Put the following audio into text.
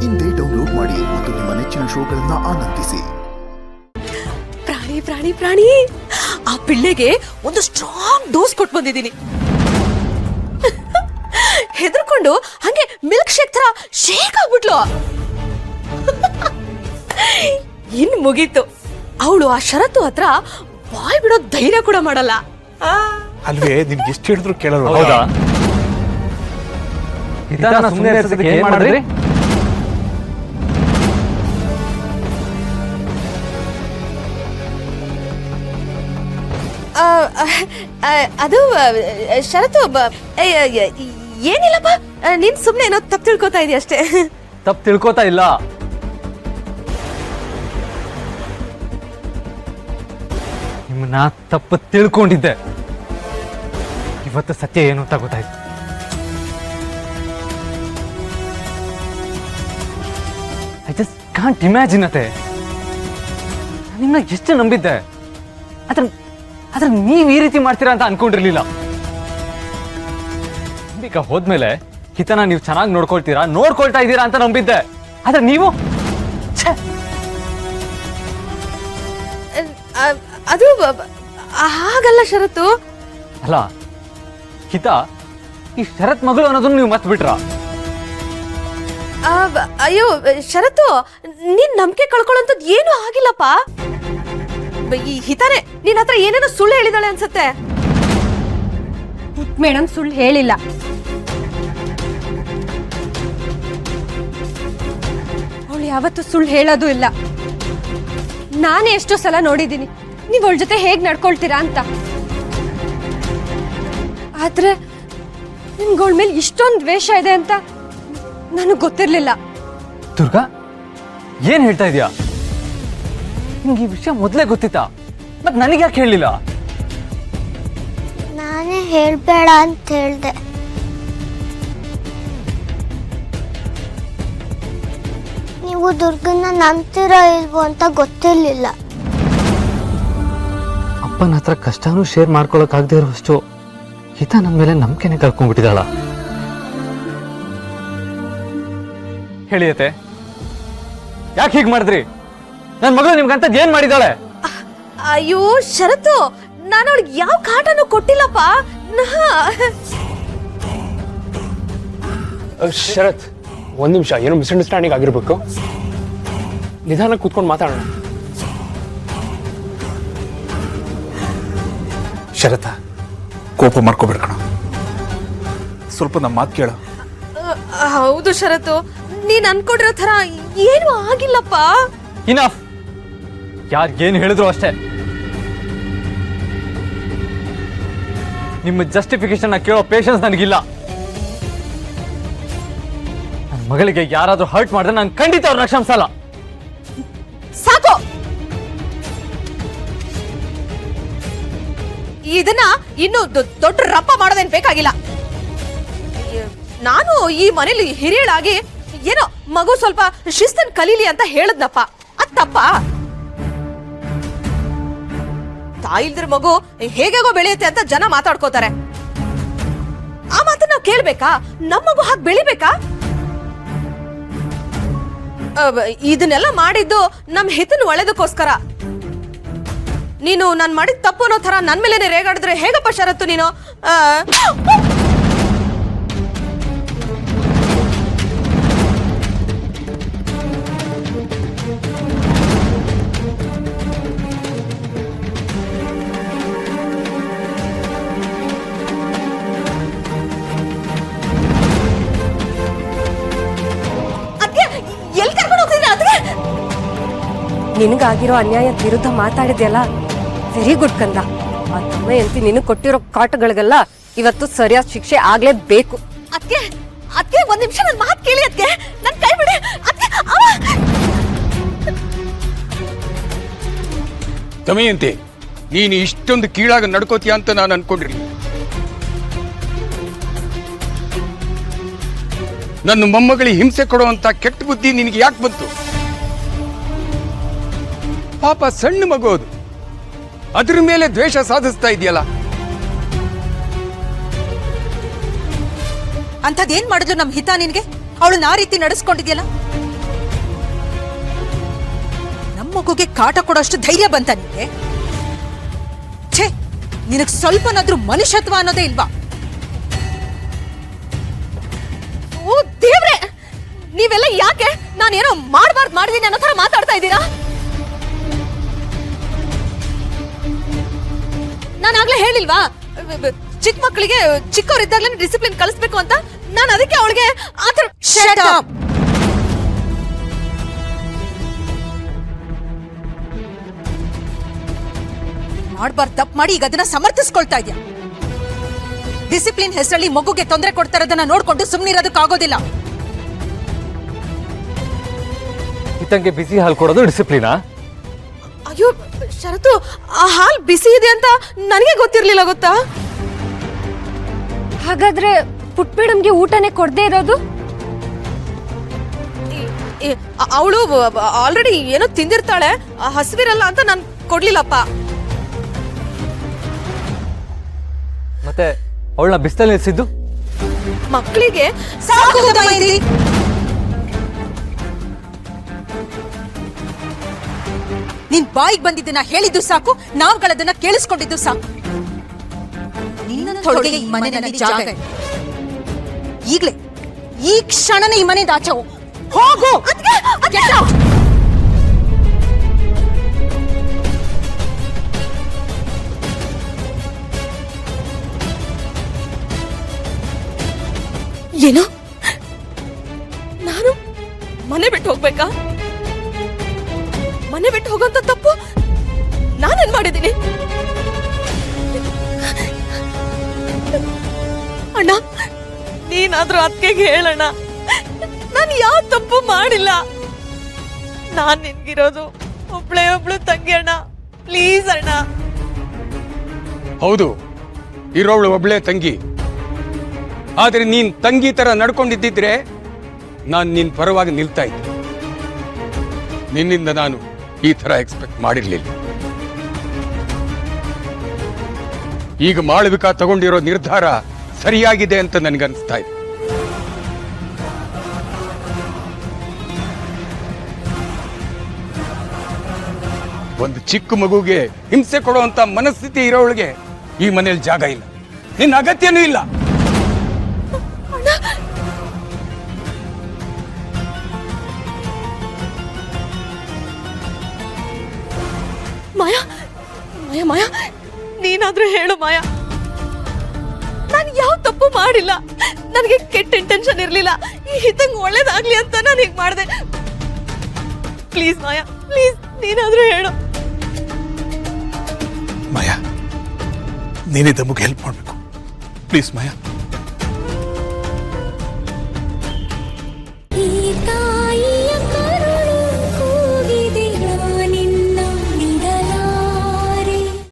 ಇಂದೇ ಡೌನ್ಲೋಡ್ ಮಾಡಿ ಮತ್ತು ನಿಮ್ಮ ನೆಚ್ಚಿನ ಶೋಗಳನ್ನ ಆನಂದಿಸಿ. ಪ್ರಾಣಿ ಪ್ರಾಣಿ ಪ್ರಾಣಿ ಆ ಪಿಳ್ಳೆಗೆ ಒಂದು ಸ್ಟ್ರಾಂಗ್ ಡೋಸ್ ಕೊಟ್ಟು ಬಂದಿದ್ದೀನಿ. ಹೆದರ್ಕೊಂಡು ಹಂಗೆ ಮಿಲ್ಕ್ ಶೇಕ್ ತರ ಶೇಕ್ ಆಗ್ಬಿಟ್ಲು. ಇನ್ ಮುಗೀತು. ಅವಳು ಆ ಶರತ್ತು ಹತ್ರ ಬಾಯ್ ಬಿಡೋ ಧೈರ್ಯ ಕೂಡ ಮಾಡಲ್ಲ ಅಲ್ವೇ. ನಿನ್ಗೆ ಎಷ್ಟು ಹೇಳಿದ್ರು ಕೇಳಲ್ಲ. ಹೌದಾ? ಸುಮ್ಮನೆ ಏನ್ ಮಾಡಿದ್ರಿ? ಅದು ಶರತ್ತು ಏನಿಲ್ಲಪ್ಪ, ನೀನ್ ಸುಮ್ನೆ ಏನೋ ತಪ್ಪು ತಿಳ್ಕೊತಾ ಇದೀಯ ಅಷ್ಟೇ. ತಪ್ಪು ತಿಳ್ಕೊತಾ ಇಲ್ಲ. ನಿಮ್ಮನ್ನ ತಪ್ಪು ತಿಳ್ಕೊಂಡಿದ್ದೆ. ಇವತ್ತು ಸತ್ಯ ಏನು ಅಂತ ಗೊತ್ತಾಯ್ತು. ಐ ಜಸ್ಟ್ ಕಾಂಟ್ ಇಮ್ಯಾಜಿನ್ ಅತ್ತೆ. ನಿಮ್ಮನ್ನ ಎಷ್ಟು ನಂಬಿದ್ದೆ. ಆದ್ರೆ ನೀವ್ ಈ ರೀತಿ ಮಾಡ್ತೀರಾ ಅಂತ ಅನ್ಕೊಂಡಿರ್ಲಿಲ್ಲ. ನಂಬಿಕೆ ಹೋದ್ಮೇಲೆ ಹಿತನ ನೀವು ಚೆನ್ನಾಗಿ ನೋಡ್ಕೊಳ್ತಾ ಇದ್ದೀರಾ ಅಂತ ನಂಬಿದ್ದೆ. ಆದ್ರೆ ನೀವು ಅದು ಹಾಗಲ್ಲ ಶರತ್ತು. ಅಲ್ಲ, ಹಿತ ಈ ಶರತ್ ಮಗಳು ಅನ್ನೋದನ್ನ ನೀವು ಮತ್ ಬಿಟ್ರ? ಅಯ್ಯೋ ಶರತ್ತು, ನೀನ್ ನಂಬಿಕೆ ಕಳ್ಕೊಳ್ಳೋಂಥದ್ದು ಏನೂ ಆಗಿಲ್ಲಪ್ಪ. ಈ ಹಿತಾನೆ ನಿನ್ ಹತ್ರ ಏನೇನೋ ಸುಳ್ಳು ಹೇಳಿದಾಳೆ ಅನ್ಸತ್ತೆ. ಮೇಡಮ್ ಸುಳ್ಳು ಹೇಳಿಲ್ಲ. ಅವಳು ಯಾವತ್ತೂ ಸುಳ್ಳು ಹೇಳೋದು ಇಲ್ಲ. ನಾನೇ ಎಷ್ಟೋ ಸಲ ನೋಡಿದ್ದೀನಿ ನೀವ್ ಅವಳ ಜೊತೆ ಹೇಗ್ ನಡ್ಕೊಳ್ತೀರಾ ಅಂತ. ಆದ್ರೆ ನಿಮ್ಗಳ ಮೇಲೆ ಇಷ್ಟೊಂದು ದ್ವೇಷ ಇದೆ ಅಂತ ನನಗ್ ಗೊತ್ತಿರ್ಲಿಲ್ಲ. ದುರ್ಗಾ, ಏನ್ ಹೇಳ್ತಾ ಇದೀಯಾ? ನಿಮ್ಗೆ ಈ ವಿಷಯ ಮೊದಲೇ ಗೊತ್ತಿತ್ತಾ? ಮತ್ ನನಗೆ ಯಾಕೆ ಹೇಳಲಿಲ್ಲ? ನಾನೇ ಹೇಳ್ಬೇಡ ಅಂತ ಹೇಳ್ದೆ. ನೀವು ದುರ್ಗನ್ನ ನಂಬ್ತಿರೋ ಇಲ್ವೋ ಅಂತ ಗೊತ್ತಿರ್ಲಿಲ್ಲ. ಅಪ್ಪನ ಹತ್ರ ಕಷ್ಟನೂ ಶೇರ್ ಮಾಡ್ಕೊಳಕ್ ಆಗದೆ ಇರುವಷ್ಟು ಹಿತ ನನ್ನ ಮೇಲೆ ನಂಬಿಕೆನೆ ಕಳ್ಕೊಂಡ್ಬಿಟ್ಟಿದ್ದಾಳ. ಹೇಳಿಯತ್ತೆ, ಯಾಕೆ ಹೀಗೆ ಮಾಡಿದ್ರಿ? ನನ್ನ ಮಗಳು ನಿಮ್ಗಂತದ್ದು ಏನ್ ಮಾಡಿದಾಳೆ? ಅಯ್ಯೋ ಶರತ್ತು, ನಾನು ಅವಳಿಗೆ ಯಾವ ಕಾಟನೂ ಕೊಟ್ಟಿಲ್ಲಪ್ಪ. ಶರತ್, ಒಂದ್ ನಿಮಿಷ, ಏನೋ ಮಿಸ್ಅಂಡರ್ಸ್ಟ್ಯಾಂಡಿಂಗ್ ಆಗಿರ್ಬೇಕು. ನಿಧಾನ ಕೂತ್ಕೊಂಡು ಮಾತಾಡೋಣ. ಶರತ, ಕೋಪ ಮಾಡ್ಕೋಬೇಡ, ಸ್ವಲ್ಪ ನಮ್ಮ ಮಾತು ಕೇಳ. ಹೌದು ಶರತ್ತು, ನೀನ್ ಅನ್ಕೊಂಡಿರೋ ತರ ಏನು ಆಗಿಲ್ಲಪ್ಪ. ಇನಫ್. ಯಾರಿಗೇನು ಹೇಳಿದ್ರು ಅಷ್ಟೇ. ನಿಮ್ಮ ಜಸ್ಟಿಫಿಕೇಶನ್ ಕೇಳೋ ಪೇಷನ್ಸ್ ನನಗಿಲ್ಲ. ನನ್ನ ಮಗಳಿಗೆ ಯಾರಾದ್ರೂ ಹರ್ಟ್ ಮಾಡಿದ್ರೆ ನಾನು ಖಂಡಿತ ಅವ್ರನ್ನ ಕ್ಷಮಿಸಲ್ಲ. ಸಾಕು, ಇದನ್ನ ಇನ್ನು ದೊಡ್ಡ ರಪ್ಪ ಮಾಡೋದೇನ್ ಬೇಕಾಗಿಲ್ಲ. ನಾನು ಈ ಮನೇಲಿ ಹಿರಿಯಳಾಗಿ ಏನೋ ಮಗು ಸ್ವಲ್ಪ ಶಿಸ್ತನ್ ಕಲೀಲಿ ಅಂತ ಹೇಳದ್ನಪ್ಪ. ಅದ್ ತಪ್ಪ? ತಾಯಿಲ್ದ್ರ ಮಗು ಹೇಗೋ ಬೆಳೆಯುತ್ತೆ ಅಂತ ಜನ ಮಾತಾಡ್ಕೋತಾರೆ. ಆ ಮಾತನ್ನ ನಾವು ಕೇಳ್ಬೇಕಾ? ನಮ್ಮ ಮಗು ಹಾಗೆ ಬೆಳಿಬೇಕಾ? ಇದನ್ನೆಲ್ಲ ಮಾಡಿದ್ದು ನಮ್ ಹಿತನ್ ಒಳ್ಳೇದಕ್ಕೋಸ್ಕರ. ನೀನು ನಾನ್ ಮಾಡಿದ ತಪ್ಪು ಅನ್ನೋ ತರ ನನ್ ಮೇಲೇನೆ ರೇಗಾಡಿದ್ರೆ ಹೇಗಪ್ಪ ಶರತ್ತು ನೀನು? ನಿನಗಾಗಿರೋ ಅನ್ಯಾಯದ ವಿರುದ್ಧ ಮಾತಾಡಿದ್ಯಲ್ಲ, ವೆರಿ ಗುಡ್ ಕಂದ. ಆ ತಮ್ಮಯ್ಯಂತಿ ನಿನಗೆ ಕೊಟ್ಟಿರೋ ಕಾಟಗಳಿಗೆಲ್ಲ ಇವತ್ತು ಸರಿಯಾದ ಶಿಕ್ಷೆ ಆಗ್ಲೇಬೇಕು. ಅದ್ಕೆ ಅದ್ಕೆ ಒಂದ್ ನಿಮಿಷ ನನ್ ಮಾತು ಕೇಳಿ. ಅದ್ಕೆ ನನ್ ಕೈ ಬಿಡಿ. ಅದ್ಕೆ ದಮಯಂತಿ, ನೀನು ಇಷ್ಟೊಂದು ಕೀಳಾಗ ನಡ್ಕೋತೀಯ ಅಂತ ನಾನು ಅನ್ಕೊಂಡಿರ್ಲಿಲ್ಲ. ನನ್ನ ಮೊಮ್ಮಗಳಿಗೆ ಹಿಂಸೆ ಕೊಡುವಂತ ಕೆಟ್ಟ ಬುದ್ಧಿ ನಿನಗೆ ಯಾಕೆ ಬಂತು? ಪಾಪ ಸಣ್ಣ ಮಗು ಅದು, ಅದ್ರ ಮೇಲೆ ದ್ವೇಷ ಸಾಧಿಸ್ತಾ ಇದೆಯಲ್ಲ. ಅಂಥದ್ದೇನ್ ಮಾಡಿದ್ರು ನಮ್ ಹಿತ ನಿನ್ಗೆ? ಅವಳನ್ನ ಆ ರೀತಿ ನಡೆಸ್ಕೊಂಡಿದ್ಯಲ್ಲ. ಮಗುಗೆ ಕಾಟ ಕೊಡೋಷ್ಟು ಧೈರ್ಯ ಬಂತ ನಿನ್ಗೆ? ಛೇ, ನಿನಗ್ ಸ್ವಲ್ಪನಾದ್ರೂ ಮನುಷ್ಯತ್ವ ಅನ್ನೋದೇ ಇಲ್ವಾ? ಓ ದೇವ್ರೆ, ನೀವೆಲ್ಲ ಯಾಕೆ ನಾನೇನೋ ಮಾಡ್ಬಾರ್ದು ಮಾಡಿದೀನಿ ಅನ್ನೋ ತರ ಮಾತಾಡ್ತಾ ಇದ್ದೀರಾ? ನಾನು ಆಗ್ಲೇ ಹೇಳಿಲ್ವಾ ಚಿಕ್ಕ ಮಕ್ಕಳಿಗೆ ಚಿಕ್ಕವರಿದ್ದಾಗಲೇ ಡಿಸಿಪ್ಲಿನ್ ಕಲಿಸ್ಬೇಕು ಅಂತ? ನಾನು ಅದಕ್ಕೆ ಅವಳಿಗೆ ಆತರ Shut up! ಮಾಡ್ಬಾರ್ದು ತಪ್ಪು ಮಾಡಿ ಈಗ ಅದನ್ನ ಸಮರ್ಥಿಸ್ಕೊಳ್ತಾ ಇದ್ಯಾ. ಡಿಸಿಪ್ಲಿನ್ ಹೆಸರಲ್ಲಿ ಮಗುಗೆ ತೊಂದರೆ ಕೊಡ್ತಾ ಇರೋದನ್ನ ನೋಡ್ಕೊಂಡು ಸುಮ್ಮನಿರೋದಕ್ಕಾಗೋದಿಲ್ಲ. ಇತ್ತಂಗೆ ಬಿಸಿ ಹಾಲು ಕೊಡೋದು ಡಿಸಿಪ್ಲಿನಾ? ಅಯ್ಯೋ ಶರತು, ಆ ಹಾಲ್ ಬಿಸಿ ಇದೆ ಅಂತ ನನಗೆ ಗೊತ್ತಿರ್ಲಿಲ್ಲ ಗೊತ್ತಾ? ಹಾಗಾದ್ರೆ ಪುಟ್ ಮೇಡಮ್ಗೆ ಊಟನೇ ಕೊಡದೇ ಇರೋದು? ಅವಳು ಆಲ್ರೆಡಿ ಏನೋ ತಿಂದಿರ್ತಾಳೆ, ಹಸಿವಿರಲ್ಲ ಅಂತ ನಾನು ಕೊಡ್ಲಿಲ್ಲಪ್ಪ. ಮತ್ತೆ ಅವಳನ್ನ ಬಿಸ್ತಲ್ಲಿ ನಿಲ್ಸಿದ್ದು? ಮಕ್ಕಳಿಗೆ ಸಾಕು ದಮಯಂತಿ. ನಿನ್ ಬಾಯಿಗೆ ಬಂದಿದ್ದನ್ನ ಹೇಳಿದ್ದು ಸಾಕು, ನಾವುಗಳದನ್ನ ಕೇಳಿಸ್ಕೊಂಡಿದ್ದು ಸಾಕು. ನಿನ್ನಂಥೊಳಗೆ ಈ ಮನೆಯಲ್ಲಿ ಜಾಗ ಇಲ್ಲ. ಈಗ್ಲೇ ಈ ಕ್ಷಣನೇ ಈ ಮನೆಯಿಂದ ಆಚೆ ಹೋಗು. Get out! ಏನು? ನಾನು ಮನೆ ಬಿಟ್ಟು ಹೋಗ್ಬೇಕಾ? ಮನೆ ಬಿಟ್ಟು ಹೋಗೋಂತ ತಪ್ಪು ನಾನೇನ್ ಮಾಡಿದ್ದೀನಿ? ಅಣ್ಣ, ನೀನಾದ್ರೂ ಅತ್ತೆಗೆ ಹೇಳಣ್ಣ, ನಾನು ಯಾವ ತಪ್ಪು ಮಾಡಿಲ್ಲ. ನಾನ್ ನಿನ್ಗಿರೋದು ಒಬ್ಳು ತಂಗಿ ಅಣ್ಣ, ಪ್ಲೀಸ್ ಅಣ್ಣ. ಹೌದು, ಇರೋವಳು ಒಬ್ಳೆ ತಂಗಿ. ಆದ್ರೆ ನೀನ್ ತಂಗಿ ತರ ನಡ್ಕೊಂಡಿದ್ದಿದ್ರೆ ನಾನು ನಿನ್ ಪರವಾಗಿ ನಿಲ್ತಾ ಇದ್ದೆ. ನಿನ್ನಿಂದ ನಾನು ಈ ತರ ಎಕ್ಸ್ಪೆಕ್ಟ್ ಮಾಡಿರ್ಲಿಲ್ಲ. ಈಗ ಮಾಳವಿಕಾ ತಗೊಂಡಿರೋ ನಿರ್ಧಾರ ಸರಿಯಾಗಿದೆ ಅಂತ ನನಗನ್ಸ್ತಾ ಇದೆ. ಒಂದು ಚಿಕ್ಕ ಮಗುಗೆ ಹಿಂಸೆ ಕೊಡುವಂತ ಮನಸ್ಥಿತಿ ಇರೋವಳಿಗೆ ಈ ಮನೇಲಿ ಜಾಗ ಇಲ್ಲ, ನಿನ್ನ ಅಗತ್ಯನೂ ಇಲ್ಲ. ಮಾಯಾ, ಮಾಯಾ, ಮಾಯಾ, ನೀನಾದ್ರೂ ಹೇಳು ಮಾಯಾ. ನಾನು ಯಾವ ತಪ್ಪು ಮಾಡಿಲ್ಲ. ನನಗೆ ಕೆಟ್ಟ ಇಂಟೆನ್ಷನ್ ಇರ್ಲಿಲ್ಲ. ಈ ಹಿತಂಗ್ ಒಳ್ಳೇದಾಗ್ಲಿ ಅಂತ ನಾನು ಹೀಗೆ ಮಾಡಿದೆ. ಪ್ಲೀಸ್ ಮಾಯಾ, ಪ್ಲೀಸ್ ನೀನಾದ್ರೂ ಹೇಳು. ಮಾಯಾ, ನೀನೇ ದಮ್ಮಗೆ ಹೆಲ್ಪ್ ಮಾಡಬೇಕು ಪ್ಲೀಸ್ ಮಾಯಾ.